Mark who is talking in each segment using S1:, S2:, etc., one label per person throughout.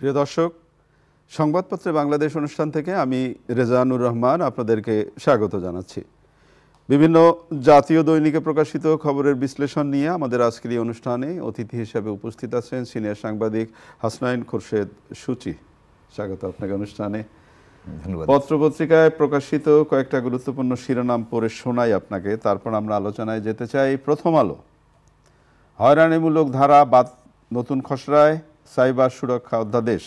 S1: প্রিয় দর্শক, সংবাদপত্রে বাংলাদেশ অনুষ্ঠান থেকে আমি রেজানুর রহমান আপনাদেরকে স্বাগত জানাচ্ছি। বিভিন্ন জাতীয় দৈনিকে প্রকাশিত খবরের বিশ্লেষণ নিয়ে আমাদের আজকের এই অনুষ্ঠানে অতিথি হিসেবে উপস্থিত আছেন সিনিয়র সাংবাদিক হাসনাইন খোরশেদ সূচি। স্বাগত আপনাকে অনুষ্ঠানে।
S2: ধন্যবাদ।
S1: পত্রপত্রিকায় প্রকাশিত কয়েকটা গুরুত্বপূর্ণ শিরোনাম পড়ে শোনাই আপনাকে, তারপর আমরা আলোচনায় যেতে চাই। প্রথম আলো, হয়রানিমূলক ধারা বাদ নতুন খসড়ায় সাইবার সুরক্ষা অধ্যাদেশ।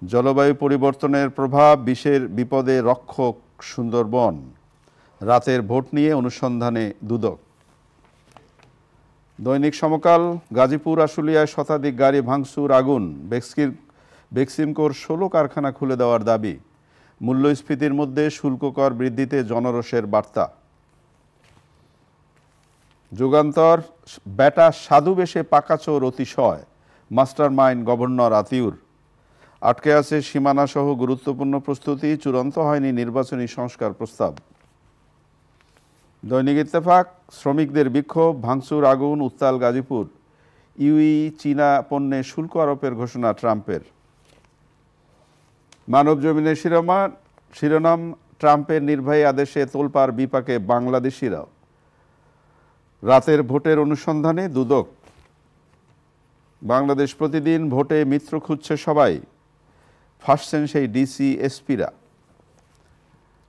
S1: জলবায়ু পরিবর্তনের প্রভাব, বিশের বিপদে রক্ষক সুন্দরবন। রাতের ভোট নিয়ে অনুসন্ধানে দুদক। দৈনিক সমকাল, গাজীপুর আশুলিয়ায় শতাধিক গাড়ি ভাঙচুর, আগুন। বেক্সিমকোর 16 কারখানা খুলে দেওয়ার দাবি। মূল্যস্ফীতির মধ্যে শুল্ক কর বৃদ্ধিতে জনরোষের বার্তা। যুগান্তর, বেটা সাধু বেশে পাকাচোর অতিশয়, মাস্টার মাইন্ড গভর্নর আতিউর। আটকে আছে সীমানাসহ গুরুত্বপূর্ণ প্রস্তুতি, চূড়ান্ত হয়নি নির্বাচনী সংস্কার প্রস্তাব। দৈনিক ইত্তেফাক, শ্রমিকদের বিক্ষোভ, ভাঙচুর, আগুন, উত্তাল গাজীপুর। চীনা পণ্যে শুল্ক আরোপের ঘোষণা ট্রাম্পের। মানব জমিনের শিরোনাম, ট্রাম্পের নির্বাহী আদেশে তোলপাড় বিপাকে বাংলাদেশিরাও। রাতের ভোটের অনুসন্ধানে দুদক। বাংলাদেশ প্রতিদিন, ভোটে মিত্র খুঁজছে সবাই, ফাঁসছেন সেই ডিসি এসপিরা।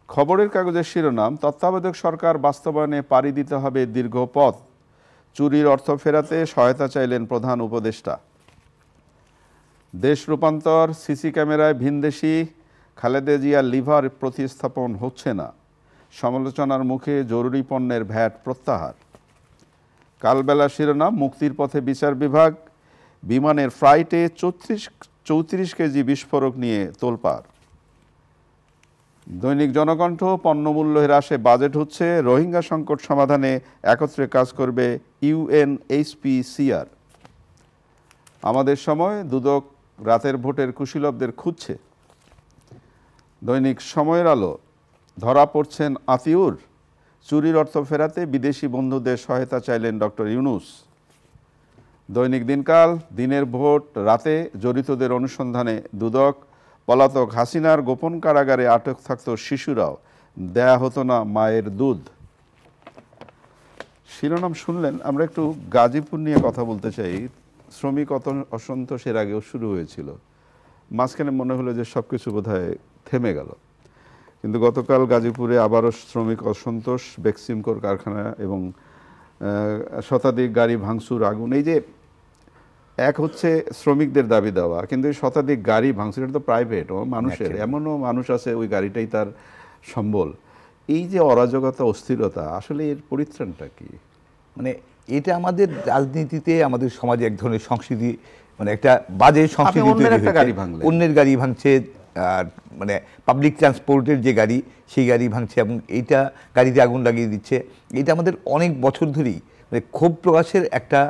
S1: খবরের কাগজের শিরোনাম, তত্ত্বাবধায়ক সরকার বাস্তবায়নে পাড়ি দিতে হবে দীর্ঘ পথ। চুরির অর্থ ফেরাতে সহায়তা চাইলেন প্রধান উপদেষ্টা। দেশ রূপান্তর, সিসি ক্যামেরায় ভিনদেশি, খালেদা জিয়ার লিভার প্রতিস্থাপন হচ্ছে না। সমালোচনার মুখে জরুরি পণ্যের ভ্যাট প্রত্যাহার। কালবেলা শিরোনাম, মুক্তির পথে বিচার বিভাগ। বিমানের ফ্লাইটে 34 কেজি বিস্ফোরক নিয়ে তোলপাড়। দৈনিক জনকণ্ঠ, পণ্যমূল্য হ্রাসে বাজেট হচ্ছে, রোহিঙ্গা সংকট সমাধানে একত্রে কাজ করবে ইউএনএইচসিআর। আমাদের সময়, দুদক রাতের ভোটের কুশীলবদের খুঁজছে। দৈনিক সময়ের আলো, ধরা পড়ছেন আতিউর, চুরির অর্থ ফেরাতে বিদেশি বন্ধুদের সহায়তা চাইলেন ডক্টর ইউনূস। দৈনিক দিনকাল, দিনের ভোট রাতে জড়িতদের অনুসন্ধানে দুদক। পলাতক হাসিনার গোপন কারাগারে আটক থাকত শিশুরাও, দেয়া হতো না মায়ের দুধ। শিরোনাম শুনলেন। আমরা একটু গাজীপুর নিয়ে কথা বলতে চাই। শ্রমিক অসন্তোষের আগেও শুরু হয়েছিল, মাঝখানে মনে হলো যে সব কিছু বোধহয় থেমে গেল, কিন্তু গতকাল গাজীপুরে আবারও শ্রমিক অসন্তোষ, বেক্সিমকোর কারখানা এবং শতাধিক গাড়ি ভাঙচুর, আগুন। এই যে এক হচ্ছে শ্রমিকদের দাবি দেওয়া, কিন্তু এই শতাধিক গাড়ি ভাঙচুর, এটা তো প্রাইভেট ও মানুষের, এমনও মানুষ আছে ওই গাড়িটাই তার সম্বল। এই যে অরাজকতা, অস্থিরতা, আসলে এর পরিত্রাণটা কি?
S2: মানে এটা আমাদের রাজনীতিতে, আমাদের সমাজে এক ধরনের সংস্কৃতি, মানে একটা বাজে সংস্কৃতি। অন্যের গাড়ি ভাঙছে, আর মানে পাবলিক ট্রান্সপোর্টের যে গাড়ি, সেই গাড়ি ভাঙছে এবং এইটা গাড়িতে আগুন লাগিয়ে দিচ্ছে। এটা আমাদের অনেক বছর ধরেই মানে ক্ষোভ প্রকাশের একটা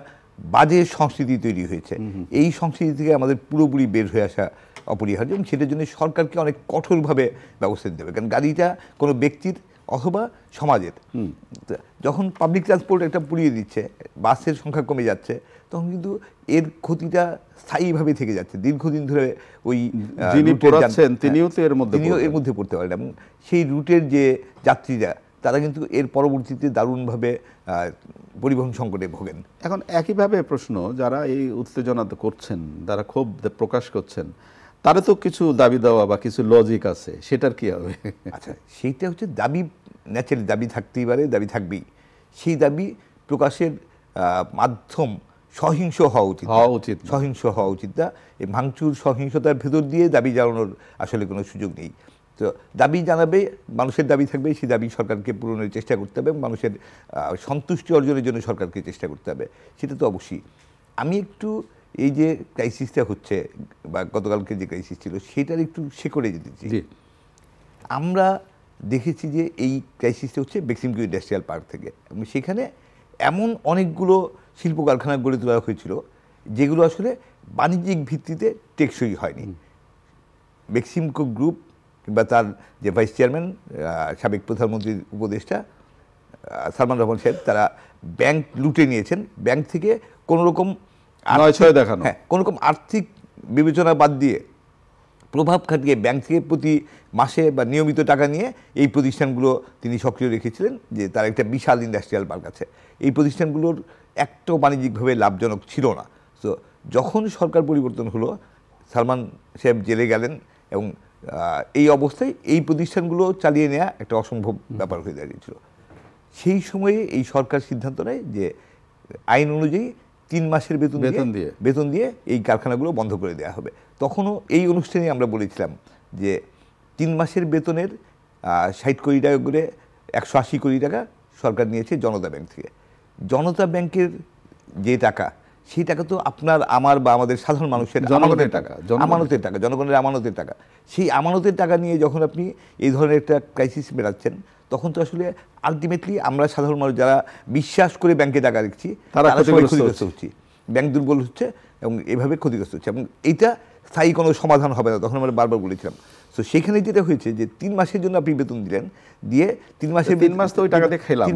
S2: বাজে সংস্কৃতি তৈরি হয়েছে। এই সংস্কৃতি থেকে আমাদের পুরোপুরি বের হয়ে আসা অপরিহার্য এবং সেটার জন্য সরকারকে অনেক কঠোরভাবে ব্যবস্থা দিতে হবে, কারণ গাড়িটা কোনো ব্যক্তির অথবা সমাজের। যখন পাবলিক ট্রান্সপোর্ট একটা পুড়িয়ে দিচ্ছে, বাসের সংখ্যা কমে যাচ্ছে, তখন কিন্তু এর ক্ষতিটা স্থায়ীভাবে থেকে যাচ্ছে দীর্ঘদিন ধরে। ওই
S1: যিনি পোড়াচ্ছেন তিনিও তো এর
S2: মধ্যে পড়তে পারেন এবং সেই রুটের যে যাত্রীরা, তারা কিন্তু এর পরবর্তীতে দারুণভাবে পরিবহন সংকটে ভোগেন।
S1: এখন একইভাবে প্রশ্ন, যারা এই উত্তেজনা করছেন, যারা ক্ষোভ প্রকাশ করছেন, তারা তো কিছু দাবি দেওয়া বা কিছু লজিক আছে, সেটার কি হবে?
S2: আচ্ছা, সেইটা হচ্ছে দাবি, ন্যাচারালি দাবি থাকতেই পারে, দাবি থাকবেই। সেই দাবি প্রকাশের মাধ্যম সহিংস হওয়া উচিত, সহিংস হওয়া উচিত না। এই ভাঙচুর সহিংসতার ভেতর দিয়ে দাবি জানানোর আসলে কোনো সুযোগ নেই। তো দাবি জানাবে, মানুষের দাবি থাকবে, সেই দাবি সরকারকে পূরণের চেষ্টা করতে হবে এবং মানুষের সন্তুষ্টি অর্জনের জন্য সরকারকে চেষ্টা করতে হবে, সেটা তো অবশ্যই। আমি একটু এই যে ক্রাইসিসটা হচ্ছে বা গতকালকে যে ক্রাইসিস ছিল, সেটার একটু শেকড়ে যেতে চাই। আমরা দেখেছি যে এই ক্রাইসিসটা হচ্ছে বেক্সিমকো ইন্ডাস্ট্রিয়াল পার্ক থেকে, এবং সেখানে এমন অনেকগুলো শিল্প কারখানা গড়ে তোলা হয়েছিল যেগুলো আসলে বাণিজ্যিক ভিত্তিতে টেকসই হয়নি। বেক্সিমকো গ্রুপ কিংবা তার যে ভাইস চেয়ারম্যান, সাবেক প্রধানমন্ত্রীর উপদেষ্টা সালমান রহমান সাহেব, তারা ব্যাংক লুটে নিয়েছেন। ব্যাংক থেকে কোনোরকম
S1: নয় ছয় দেখানো,
S2: হ্যাঁ, কোনো রকম আর্থিক বিবেচনা বাদ দিয়ে প্রভাব খাটিয়ে ব্যাংক থেকে প্রতি মাসে বা নিয়মিত টাকা নিয়ে এই প্রতিষ্ঠানগুলো তিনি সক্রিয় রেখেছিলেন, যে তার একটা বিশাল ইন্ডাস্ট্রিয়াল পার্ক আছে। এই প্রতিষ্ঠানগুলোর একটাও বাণিজ্যিকভাবে লাভজনক ছিল না। তো যখন সরকার পরিবর্তন হলো, সালমান সাহেব জেলে গেলেন এবং এই অবস্থায় এই প্রতিষ্ঠানগুলো চালিয়ে নেওয়া একটা অসম্ভব ব্যাপার হয়ে দাঁড়িয়েছিল। সেই সময়ে এই সরকার সিদ্ধান্ত নেয় যে আইন অনুযায়ী 3 মাসের বেতন দিয়ে এই কারখানাগুলো বন্ধ করে দেওয়া হবে। তখনও এই অনুষ্ঠানে আমরা বলেছিলাম যে 3 মাসের বেতনের 60 কোটি টাকা করে 180 কোটি টাকা সরকার নিয়েছে জনতা ব্যাংক থেকে। জনতা ব্যাংকের যে টাকা, সেই টাকা তো আপনার আমার বা আমাদের সাধারণ মানুষের আমানতের টাকা, জনগণের আমানতের টাকা। সেই আমানতের টাকা নিয়ে যখন আপনি এই ধরনের একটা ক্রাইসিস বেড়াচ্ছেন, তখন তো আসলে আলটিমেটলি আমরা সাধারণ মানুষ যারা বিশ্বাস করে ব্যাংকে টাকা রাখছি তারা ক্ষতিগ্রস্ত হচ্ছি, ব্যাংক দুর্বল হচ্ছে এবং এভাবে ক্ষতিগ্রস্ত হচ্ছে, এবং এইটা স্থায়ী কোনো সমাধান হবে না। তখন আমরা বারবার বলেছিলাম। তো সেখানে যেটা হয়েছে যে 3 মাসের জন্য আপনি বেতন দিলেন, দিয়ে 3 মাস তো ওই টাকা দিয়ে খেলাম,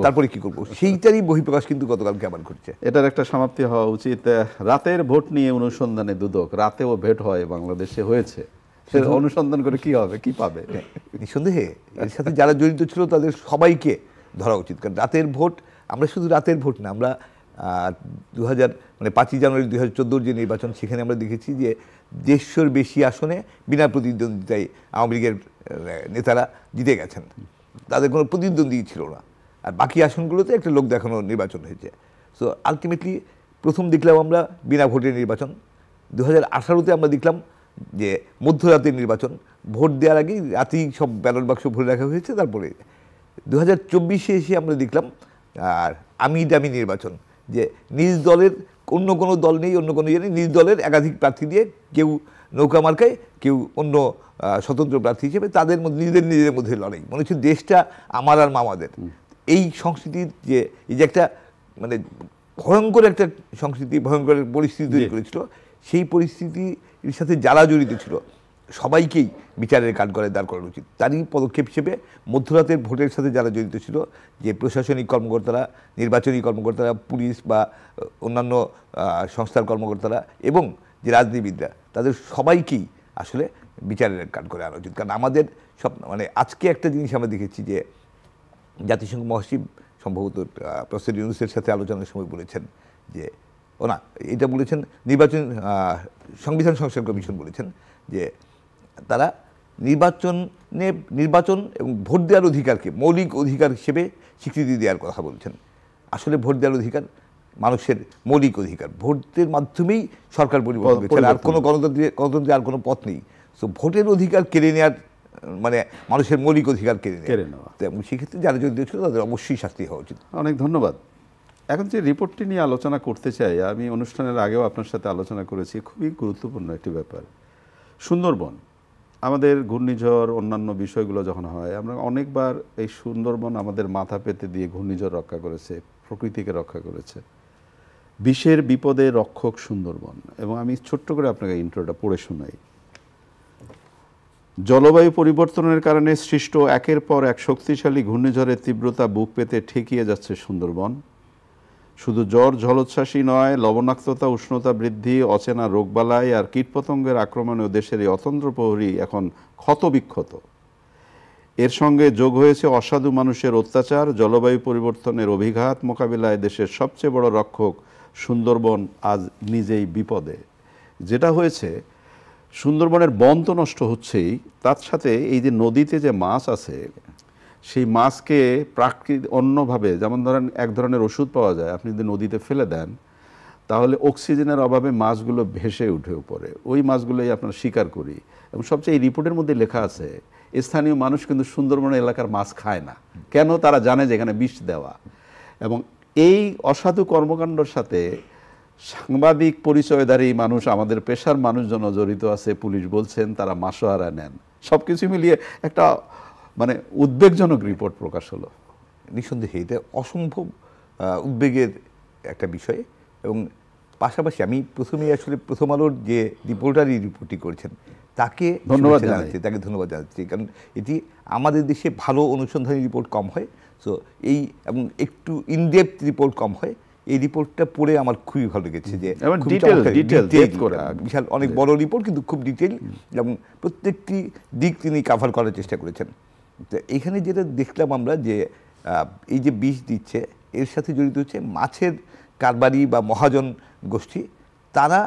S2: তারপরে কি করবো, সেইটারই বহিঃপ্রকাশ কিন্তু গতকালকে আবার ঘটছে।
S1: এটার একটা সমাপ্তি হওয়া উচিত। রাতের ভোট নিয়ে অনুসন্ধানে দুদক, রাতেও ভোট হয় বাংলাদেশে, হয়েছে, অনুসন্ধান করে কি হবে, কি পাবে?
S2: নিঃসন্দেহে এর সাথে যারা জড়িত ছিল তাদের সবাইকে ধরা উচিত। কারণ রাতের ভোট, আমরা শুধু রাতের ভোট না, আমরা 5ই জানুয়ারি 2014 যে নির্বাচন, সেখানে আমরা দেখেছি যে 150-র বেশি আসনে বিনা প্রতিদ্বন্দ্বিতায় আওয়ামী লীগের নেতারা জিতে গেছেন, তাদের কোনো প্রতিদ্বন্দ্বী ছিল না। আর বাকি আসনগুলোতে একটা লোক দেখানো নির্বাচন হয়েছে। সো আলটিমেটলি প্রথম দেখলাম আমরা বিনা ভোটের নির্বাচন, 2018-তে আমরা দেখলাম যে মধ্যরাতের নির্বাচন, ভোট দেওয়ার আগেই রাতেই সব ব্যালট বাক্স ভরে রাখা হয়েছে। তারপরে 2024-এ এসে আমরা দেখলাম আর আমি দামি নির্বাচন, যে নিজ দলের অন্য কোনো দল নেই, অন্য কোনো ইয়ে নেই, নিজ দলের একাধিক প্রার্থী দিয়ে, কেউ নৌকা মার্কায়, কেউ অন্য স্বতন্ত্র প্রার্থী হিসেবে, তাদের মধ্যে নিজেদের মধ্যে লড়াই। মনে হচ্ছে দেশটা আমার আর মামাদের। এই সংস্কৃতির যে এই যে একটা মানে ভয়ঙ্কর একটা সংস্কৃতি, ভয়ঙ্কর পরিস্থিতি তৈরি করেছিল, সেই পরিস্থিতির সাথে যারা জড়িত ছিল সবাইকেই বিচারের কাঠগড়ায় দাঁড় করানো উচিত। তারই পদক্ষেপ হিসেবে মধ্যরাতের ভোটের সাথে যারা জড়িত ছিল, যে প্রশাসনিক কর্মকর্তারা, নির্বাচনী কর্মকর্তারা, পুলিশ বা অন্যান্য সংস্থার কর্মকর্তারা এবং যে রাজনীতিবিদরা, তাদের সবাইকেই আসলে বিচারের কাঠগড়ায় আনা উচিত। কারণ আমাদের সব মানে আজকে একটা জিনিস আমরা দেখেছি যে জাতিসংঘ মহাসচিব সম্ভবত প্রফেসর ইউনূসের সাথে আলোচনার সময় বলেছেন যে এটা বলেছেন সংবিধান সংস্কার কমিশন বলেছেন যে তারা নির্বাচন এবং ভোট দেওয়ার অধিকারকে মৌলিক অধিকার হিসেবে স্বীকৃতি দেওয়ার কথা বলছেন। আসলে ভোট দেওয়ার অধিকার মানুষের মৌলিক অধিকার, ভোটের মাধ্যমেই সরকার পরিবর্তন হচ্ছে, আর কোনো গণতন্ত্রের আর কোনো পথ নেই। সো ভোটের অধিকার কেড়ে নেওয়ার মানে মানুষের মৌলিক অধিকার কেড়ে নেওয়া, এবং সেক্ষেত্রে যারা জড়িত ছিল তাদের অবশ্যই শাস্তি হওয়া উচিত।
S1: অনেক ধন্যবাদ। এখন যে রিপোর্টটি নিয়ে আলোচনা করতে চাই, আমি অনুষ্ঠানের আগেও আপনার সাথে আলোচনা করেছি, খুবই গুরুত্বপূর্ণ একটি ব্যাপার। সুন্দরবন, আমাদের ঘূর্ণিঝড় অন্যান্য বিষয়গুলো যখন হয়, আমরা অনেকবার এই সুন্দরবন আমাদের মাথা পেতে দিয়ে ঘূর্ণিঝড় রক্ষা করেছে, প্রকৃতিকে রক্ষা করেছে। বিশ্বের বিপদে রক্ষক সুন্দরবন। এবং আমি ছোট্ট করে আপনাকে ইন্ট্রোটা পড়ে শোনাই। জলবায়ু পরিবর্তনের কারণে সৃষ্ট একের পর এক শক্তিশালী ঘূর্ণিঝড়ের তীব্রতা বুক পেতে ঠেকিয়ে যাচ্ছে সুন্দরবন। শুধু জ্বর জলোচ্ছ্বাসই নয়, লবণাক্ততা, উষ্ণতা বৃদ্ধি, অচেনা রোগবালাই আর কীটপতঙ্গের আক্রমণেও দেশের এই অতন্দ্র প্রহরী এখন ক্ষতবিক্ষত। এর সঙ্গে যোগ হয়েছে অসাধু মানুষের অত্যাচার। জলবায়ু পরিবর্তনের অভিঘাত মোকাবিলায় দেশের সবচেয়ে বড় রক্ষক সুন্দরবন আজ নিজেই বিপদে। যেটা হয়েছে, সুন্দরবনের বন তো নষ্ট হচ্ছেই, তার সাথে এই যে নদীতে যে মাছ আছে, সেই মাছকে অন্যভাবে, যেমন ধরেন এক ধরনের ওষুধ পাওয়া যায়, আপনি যদি নদীতে ফেলে দেন তাহলে অক্সিজেনের অভাবে মাছগুলো ভেসে উঠে উপরে, ওই মাছগুলোই আপনারা শিকার করি। এবং সবচেয়ে এই রিপোর্টের মধ্যে লেখা আছে স্থানীয় মানুষ কিন্তু সুন্দরবন এলাকার মাছ খায় না। কেন? তারা জানে যে এখানে বিষ দেওয়া। এবং এই অসাধু কর্মকাণ্ডের সাথে সাংবাদিক পরিচয়ধারী মানুষ, আমাদের পেশার মানুষজন জড়িত আছে, পুলিশ বলছেন, তারা মাসোহারা নেন। সব কিছু মিলিয়ে একটা মানে উদ্বেগজনক রিপোর্ট প্রকাশ হলো।
S2: নিঃসন্দেহে এটা অসম্ভব উদ্বেগের একটা বিষয়। এবং পাশাপাশি আমি প্রথমেই আসলে প্রথম আলোর যে রিপোর্টারই রিপোর্টটি করেছেন তাকে ধন্যবাদ জানাচ্ছি, কারণ এটি আমাদের দেশে ভালো অনুসন্ধানী রিপোর্ট কম হয়। সো এবং একটু ইনডেপথ রিপোর্ট কম হয়, এই রিপোর্টটা পড়ে আমার খুবই ভালো লেগেছে, যে বিশাল অনেক বড় রিপোর্ট, কিন্তু খুব ডিটেল এবং প্রত্যেকটি দিক তিনি কাভার করার চেষ্টা করেছেন। তো এখানে যেটা দেখলাম আমরা, যে এই যে বিষ দিচ্ছে এর সাথে জড়িত হচ্ছে মাছের কারবারি বা মহাজন গোষ্ঠী। তারা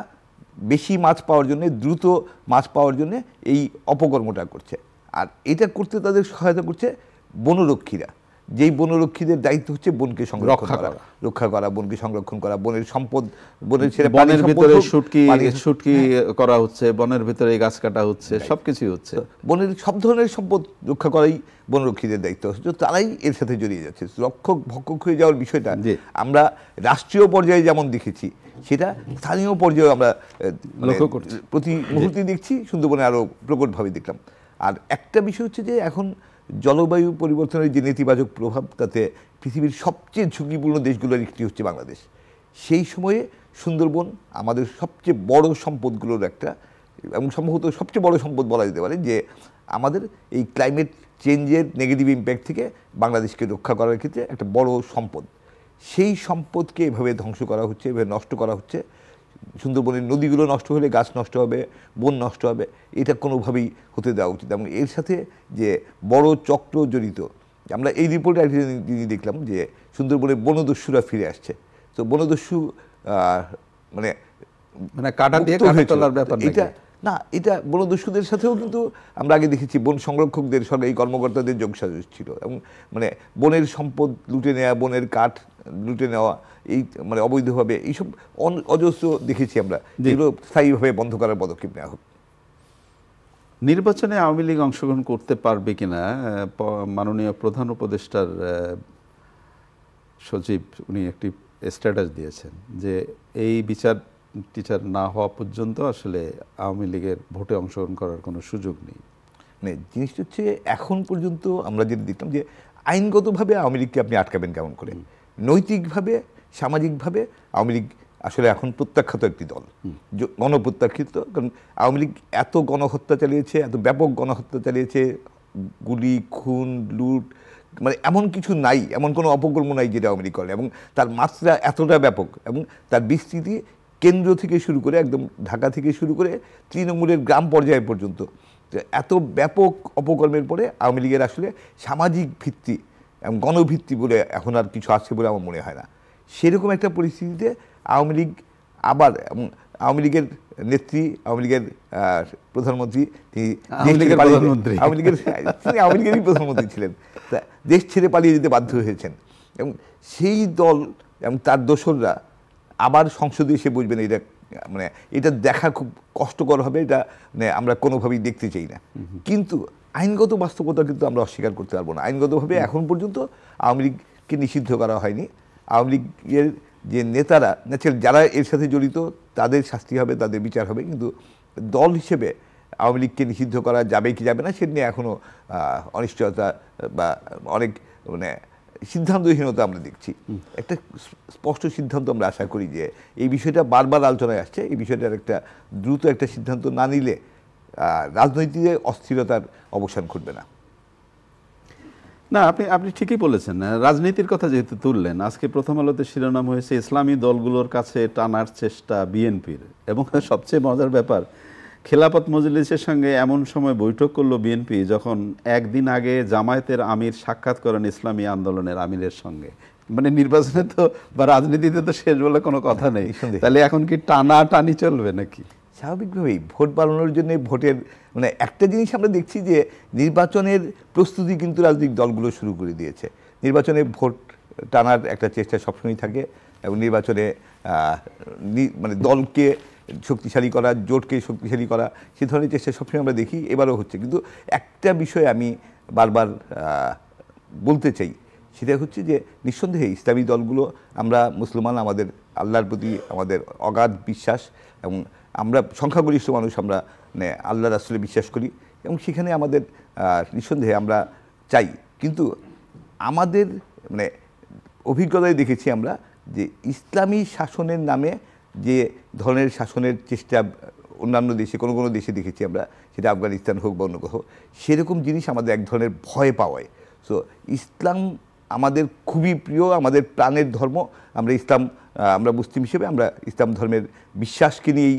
S2: বেশি মাছ পাওয়ার জন্য, দ্রুত মাছ পাওয়ার জন্য এই অপকর্মটা করছে। আর এটা করতে তাদের সহায়তা করছে বনরক্ষীরা, যেই বনরক্ষীদের দায়িত্ব হচ্ছে বনকে রক্ষা করা, বনকে সংরক্ষণ করা, বনের সম্পদ,
S1: বনের ভিতরে শুটকি করা হচ্ছে, বনের ভিতরে গাছ কাটা হচ্ছে, সবকিছু হচ্ছে।
S2: বনের সব ধরনের সম্পদ রক্ষা করাই বনরক্ষীদের দায়িত্ব, তারাই এর সাথে জড়িয়ে যাচ্ছে। রক্ষক ভক্ষক হয়ে যাওয়ার বিষয়টা আমরা রাষ্ট্রীয় পর্যায়ে যেমন দেখেছি, সেটা স্থানীয় পর্যায়ে আমরা প্রতি মুহূর্তে দেখছি, সুন্দরবনে আরো প্রকটভাবে দেখলাম। আর একটা বিষয় হচ্ছে যে এখন জলবায়ু পরিবর্তনের যে নেতিবাচক প্রভাব, তাতে পৃথিবীর সবচেয়ে ঝুঁকিপূর্ণ দেশগুলোর একটি হচ্ছে বাংলাদেশ। সেই সময়ে সুন্দরবন আমাদের সবচেয়ে বড় সম্পদগুলোর একটা, এবং সম্ভবত সবচেয়ে বড় সম্পদ বলা যেতে পারে, যে আমাদের এই ক্লাইমেট চেঞ্জের নেগেটিভ ইম্প্যাক্ট থেকে বাংলাদেশকে রক্ষা করার ক্ষেত্রে একটা বড় সম্পদ। সেই সম্পদকে এভাবে ধ্বংস করা হচ্ছে, এভাবে নষ্ট করা হচ্ছে। সুন্দরবনের নদীগুলো নষ্ট হলে গাছ নষ্ট হবে, বন নষ্ট হবে, এটা কোনোভাবেই হতে দেওয়া উচিত। এবং এর সাথে যে বড় চক্র জড়িত, আমরা এই রিপোর্টে একটা জিনিস দেখলাম, যে সুন্দরবনের বনদস্যুরা ফিরে আসছে। তো বনদস্যু মানে
S1: কাটা দিয়ে কাটা তোলার ব্যাপার
S2: এটা না, এটা বনদস্যুদের সাথেও কিন্তু আমরা আগে দেখেছি বন সংরক্ষকদের সরকারি কর্মকর্তাদের যোগসাজশ ছিল, এবং মানে বনের সম্পদ লুটে নেওয়া, বনের কাঠ লুটে নেওয়া, এই মানে অবৈধভাবে এইসব অজস্র দেখেছি আমরা, যেগুলো স্থায়ীভাবে বন্ধ করার পদক্ষেপ নেওয়া হোক।
S1: নির্বাচনে আওয়ামী লীগ অংশগ্রহণ করতে পারবে কিনা, মাননীয় প্রধান উপদেষ্টার সচিব উনি একটি স্ট্যাটাস দিয়েছেন, যে এই বিচার টিচার না হওয়া পর্যন্ত আসলে আওয়ামী লীগের ভোটে অংশগ্রহণ করার কোনো সুযোগ নেই।
S2: মানে জিনিসটা হচ্ছে এখন পর্যন্ত আমরা যেটা দেখলাম, যে আইনগতভাবে আওয়ামী লীগকে আপনি আটকাবেন কেমন করে, নৈতিকভাবে সামাজিকভাবে আওয়ামী লীগ আসলে এখন প্রত্যাখ্যাত একটি দল, গণপ্রত্যাখ্যিত। কারণ আওয়ামী লীগ এত গণহত্যা চালিয়েছে, এত ব্যাপক গণহত্যা চালিয়েছে, গুলি, খুন, লুট, মানে এমন কিছু নাই, এমন কোনো অপকর্ম নাই যেটা আওয়ামী লীগ করে, এবং তার মাত্রা এতটা ব্যাপক, এবং তার বিস্তৃতি কেন্দ্র থেকে শুরু করে একদম ঢাকা থেকে শুরু করে তৃণমূলের গ্রাম পর্যায়ে পর্যন্ত। এত ব্যাপক অপকর্মের পরে আওয়ামী লীগের আসলে সামাজিক ভিত্তি এবং গণভিত্তি বলে এখন আর কিছু আছে বলে আমার মনে হয় না। সেরকম একটা পরিস্থিতিতে আওয়ামী লীগ আবার, এবং আওয়ামী লীগের নেত্রী, আওয়ামী লীগের প্রধানমন্ত্রী, তিনি আওয়ামী লীগেরই প্রধানমন্ত্রী ছিলেন, তা দেশ ছেড়ে পালিয়ে যেতে বাধ্য হয়েছেন। এবং সেই দল এবং তার দোসররা আবার সংসদে এসে বুঝবেন, এটা মানে এটা দেখা খুব কষ্টকর হবে, এটা মানে আমরা কোনোভাবেই দেখতে চাই না। কিন্তু আইনগত বাস্তবতা কিন্তু আমরা অস্বীকার করতে পারবো না। আইনগতভাবে এখন পর্যন্ত আওয়ামী লীগকে নিষিদ্ধ করা হয়নি। আওয়ামী লীগের যে নেতারা, যারা এর সাথে জড়িত, তাদের শাস্তি হবে, তাদের বিচার হবে, কিন্তু দল হিসেবে আওয়ামী লীগকে নিষিদ্ধ করা যাবে কি যাবে না সে নিয়ে এখনও অনিশ্চয়তা বা অনেক মানে সিদ্ধান্তহীনতা আমরা দেখছি। একটা স্পষ্ট সিদ্ধান্ত আমরা আশা করি, যে এই বিষয়টা বারবার আলোচনায় আসছে, এই বিষয়টার একটা দ্রুত একটা সিদ্ধান্ত না নিলে রাজনৈতিক অস্থিরতার অবসান ঘটবে না।
S1: না, আপনি ঠিকই বলেছেন। রাজনীতির কথা যেহেতু তুললেন, আজকে প্রথম আলোতে শিরোনাম হয়েছে ইসলামী দলগুলোর কাছে টানার চেষ্টা বিএনপির, এবং সবচেয়ে মজার ব্যাপার, খেলাফত মজলিসের সঙ্গে এমন সময় বৈঠক করলো বিএনপি যখন একদিন আগে জামায়াতের আমির সাক্ষাৎ করেন ইসলামী আন্দোলনের আমিরের সঙ্গে। মানে নির্বাচনে তো বা রাজনীতিতে তো শেষ বলে কোনো কথা নেই, তাহলে এখন কি টানা টানি চলবে নাকি?
S2: স্বাভাবিকভাবেই ভোট বাড়ানোর জন্য ভোটের মানে একটা জিনিস আমরা দেখছি, যে নির্বাচনের প্রস্তুতি কিন্তু রাজনৈতিক দলগুলো শুরু করে দিয়েছে। নির্বাচনে ভোট টানার একটা চেষ্টা সবসময় থাকে, এবং নির্বাচনে মানে দলকে শক্তিশালী করা, জোটকে শক্তিশালী করা, সে ধরনের চেষ্টা সবসময় আমরা দেখি, এবারও হচ্ছে। কিন্তু একটা বিষয় আমি বারবার বলতে চাই, সেটা হচ্ছে যে নিঃসন্দেহে ইসলামী দলগুলো, আমরা মুসলমান, আমাদের আল্লাহর প্রতি আমাদের অগাধ বিশ্বাস, এবং আমরা সংখ্যাগরিষ্ঠ মানুষ, আমরা মানে আল্লাহ রাসূলে বিশ্বাস করি, এবং সেখানে আমাদের নিঃসন্দেহে আমরা চাই। কিন্তু আমাদের মানে অভিজ্ঞতায় দেখেছি আমরা, যে ইসলামী শাসনের নামে যে ধরনের শাসনের চেষ্টা অন্যান্য দেশে, কোনো কোনো দেশে দেখেছি আমরা, সেটা আফগানিস্তান হোক বা অন্য কোথাও, সেরকম জিনিস আমাদের এক ধরনের ভয় পাওয়ায়। সো ইসলাম আমাদের খুবই প্রিয়, আমাদের প্রাণের ধর্ম, আমরা ইসলাম আমরা মুসলিম হিসেবে আমরা ইসলাম ধর্মের বিশ্বাসকে নিয়েই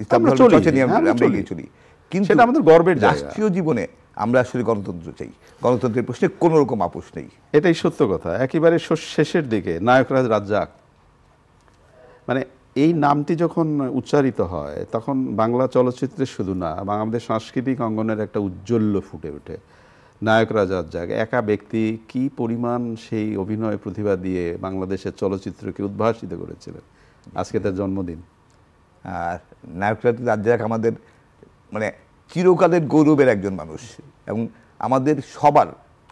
S2: ইসলাম ধর্মের চর্চা নিয়ে আমরা এগিয়ে চলি, কিন্তু
S1: সেটা আমাদের গর্বের জায়গা।
S2: রাষ্ট্রীয় জীবনে আমরা আসলে গণতন্ত্র চাই, গণতন্ত্রের প্রশ্নে কোনো রকম আপোষ নেই।
S1: এটাই সত্য কথা। একেবারে শেষের দিকে নায়করাজ রাজ্জাক, মানে এই নামটি যখন উচ্চারিত হয় তখন বাংলা চলচ্চিত্রে শুধু না, আমাদের সাংস্কৃতিক অঙ্গনের একটা উজ্জ্বল্য ফুটে ওঠে। নায়করাজ রাজ্জাক একা ব্যক্তি কি পরিমাণ সেই অভিনয় প্রতিভা দিয়ে বাংলাদেশের চলচ্চিত্রকে উদ্ভাসিত করেছিলেন। আজকে তার জন্মদিন।
S2: আর নায়করাজ রাজ্জাক আমাদের মানে চিরকালের গৌরবের একজন মানুষ, এবং আমাদের সবার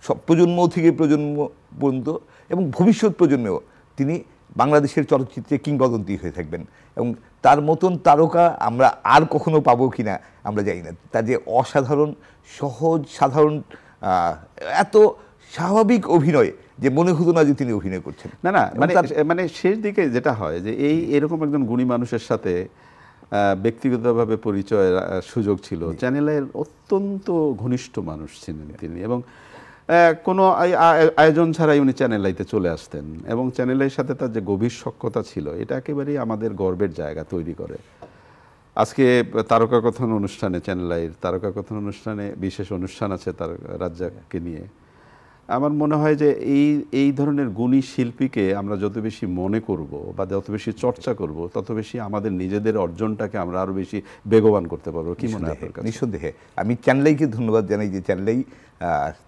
S2: সব প্রজন্ম থেকে প্রজন্ম পর্যন্ত এবং ভবিষ্যৎ প্রজন্মেও তিনি বাংলাদেশের চলচ্চিত্রে কিংবদন্তি হয়ে থাকবেন, এবং তার মতন তারকা আমরা আর কখনো পাবো কিনা আমরা জানি না। তার যে অসাধারণ সহজ সাধারণ এত স্বাভাবিক অভিনয় যে মনে হতো না যে তিনি অভিনয় করছেন।
S1: না না, মানে শেষ দিকে যেটা হয় যে এরকম একজন গুণী মানুষের সাথে ব্যক্তিগতভাবে পরিচয়ের সুযোগ ছিল। চ্যানেলের অত্যন্ত ঘনিষ্ঠ মানুষ ছিলেন তিনি, এবং কোনো আয়োজন ছাড়াই উনি চ্যানেল আইতে চলে আসতেন, এবং চ্যানেলের সাথে তার যে গভীর সখ্যতা ছিল এটা একেবারেই আমাদের গর্বের জায়গা তৈরি করে। আজকে তারকা কথন অনুষ্ঠানে, চ্যানেল আইয়ের তারকা কথন অনুষ্ঠানে বিশেষ অনুষ্ঠান আছে তার রাজ্জাককে নিয়ে। আমার মনে হয় যে এই ধরনের গুণী শিল্পীকে আমরা যত বেশি মনে করব বা যত বেশি চর্চা করব তত বেশি আমাদের নিজেদের অর্জনটাকে আমরা আরো বেশি বেগবান করতে পারবো। কি মনে হয়?
S2: নিঃসন্দেহে আমি চ্যানেলাইকে ধন্যবাদ জানাই যে চ্যানেলাই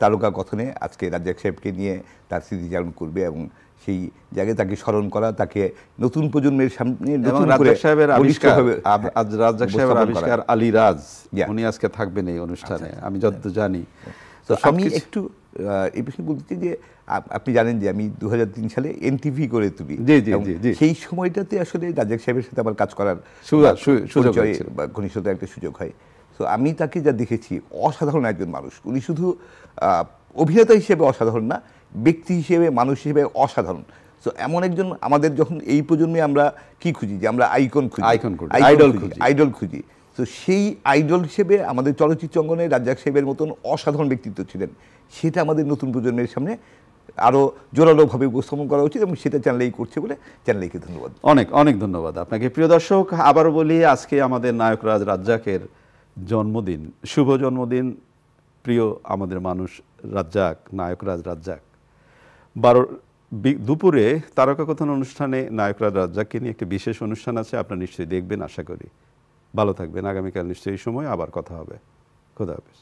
S2: তারকা কথনে আজকে রাজ্জাক সাহেবকে নিয়ে তার স্মৃতিচারণ করবে, এবং সেই জায়গায় তাকে স্মরণ করা, তাকে নতুন প্রজন্মের সামনে নতুন করে
S1: রাজ্জাক সাহেবের আবিষ্কার আলী রাজ, উনি আজকে থাকবেন এই অনুষ্ঠানে আমি যতদূর জানি।
S2: তো আমি একটু এই বিষয়ে বলতে যে আপনি জানেন যে আমি 2003 সালে এনটিভি করে তুলি, সেই সময়টাতে আসলে রাজ্জাক সাহেবের সাথে আমার কাজ করার সুযোগ বা ঘনিষ্ঠতার একটা সুযোগ হয়। তো আমি তাকে যা দেখেছি, অসাধারণ একজন মানুষ। উনি শুধু অভিনেতা হিসেবে অসাধারণ না, ব্যক্তি হিসেবে, মানুষ হিসেবে অসাধারণ। তো এমন একজন আমাদের যখন এই প্রজন্মে আমরা কি খুঁজি, যে আমরা আইডল খুঁজি, তো সেই আইডল হিসেবে আমাদের চলচ্চিত্র অঙ্গনে রাজ্জাক সাহেবের মতন অসাধারণ ব্যক্তিত্ব ছিলেন। সেটা আমাদের নতুন প্রজন্মের সামনে আরও জোরালোভাবে উপস্থাপন করা উচিত, এবং সেটা চ্যানেলেই করছে বলে চ্যানেলকে ধন্যবাদ।
S1: অনেক অনেক ধন্যবাদ আপনাকে। প্রিয় দর্শক, আবারও বলি আজকে আমাদের নায়করাজ রাজ্জাকের জন্মদিন। শুভ জন্মদিন প্রিয় আমাদের মানুষ রাজ্জাক, নায়করাজ রাজ্জাক। দুপুরে তারকা কথন অনুষ্ঠানে নায়করাজ রাজ্জাককে নিয়ে একটি বিশেষ অনুষ্ঠান আছে, আপনারা নিশ্চয়ই দেখবেন আশা করি। ভালো থাকবেন। আগামীকাল নিশ্চয়ই এই সময় আবার কথা হবে। খোদা হাফেজ।